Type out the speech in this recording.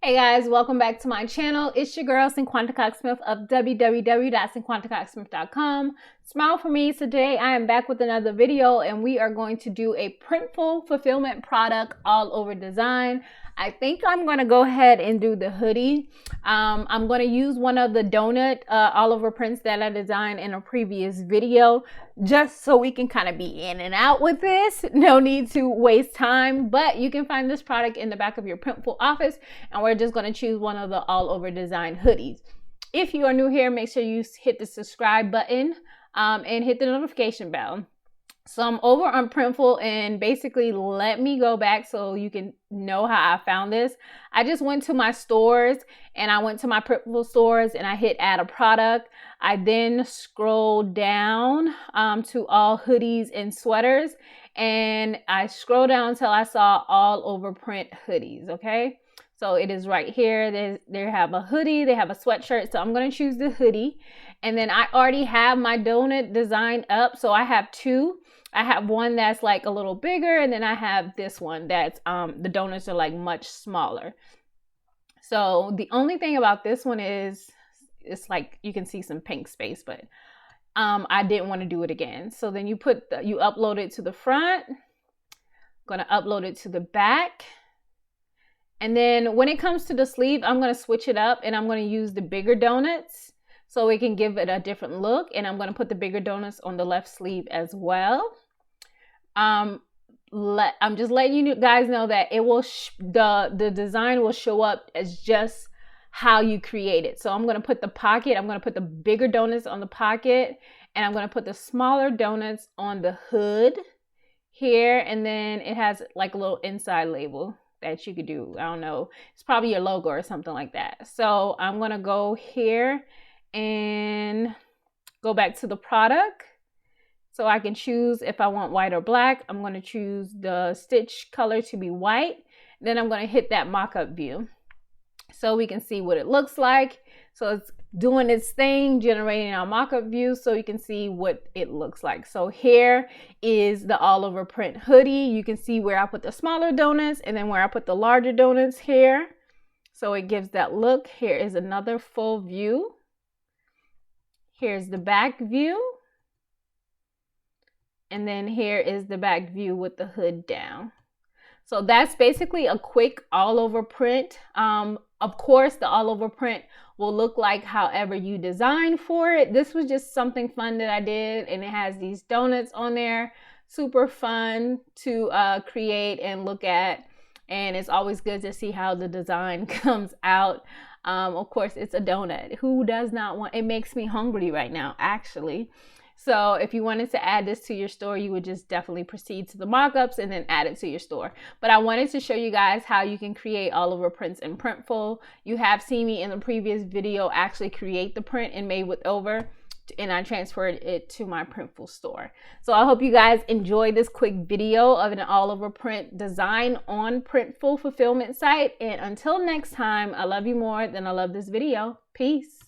Hey guys, welcome back to my channel. It's your girl Cinquanta Cox-Smith of www.cinquantacoxsmith.com. Smile for me. Today I am back with another video and we are going to do a Printful fulfillment product all over design. I think I'm going to go ahead and do the hoodie. I'm going to use one of the donut all over prints that I designed in a previous video, just so we can kind of be in and out with this. No need to waste time, but you can find this product in the back of your Printful office, and we're just going to choose one of the all over design hoodies. If you are new here, make sure you hit the subscribe button and hit the notification bell. So I'm over on Printful, and basically let me go back so you can know how I found this. I just went to my stores, and I went to my Printful stores and I hit add a product. I then scrolled down to all hoodies and sweaters, and I scrolled down until I saw all over print hoodies. Okay, so it is right here. They have a hoodie, they have a sweatshirt, so I'm going to choose the hoodie. And then I already have my donut design up, so I have two. I have one that's like a little bigger, and then I have this one that's the donuts are like much smaller. So the only thing about this one is it's like you can see some pink space, but I didn't want to do it again. So then you upload it to the front. I'm gonna upload it to the back. And then when it comes to the sleeve, I'm gonna switch it up, and I'm gonna use the bigger donuts so we can give it a different look. And I'm gonna put the bigger donuts on the left sleeve as well. I'm just letting you guys know that it will the design will show up as just how you create it. So I'm gonna put the pocket, I'm gonna put the bigger donuts on the pocket, and I'm gonna put the smaller donuts on the hood here. And then it has like a little inside label that you could do. I don't know, it's probably your logo or something like that. So I'm gonna go here and go back to the product. So I can choose if I want white or black. I'm going to choose the stitch color to be white. Then I'm going to hit that mock-up view so we can see what it looks like. So it's doing its thing, generating our mock-up view so you can see what it looks like. So here is the all over print hoodie. You can see where I put the smaller donuts and then where I put the larger donuts here. So it gives that look. Here is another full view. Here's the back view. And then here is the back view with the hood down. So that's basically a quick all over print. Of course, the all over print will look like however you design for it. This was just something fun that I did, and it has these donuts on there. Super fun to create and look at. And it's always good to see how the design comes out. Of course, it's a donut. Who does not want, it makes me hungry right now, actually. So if you wanted to add this to your store, you would just definitely proceed to the mockups and then add it to your store. But I wanted to show you guys how you can create all over prints in Printful. You have seen me in the previous video actually create the print in Made with Over, and I transferred it to my Printful store. So I hope you guys enjoyed this quick video of an all over print design on Printful fulfillment site. And until next time, I love you more than I love this video. Peace.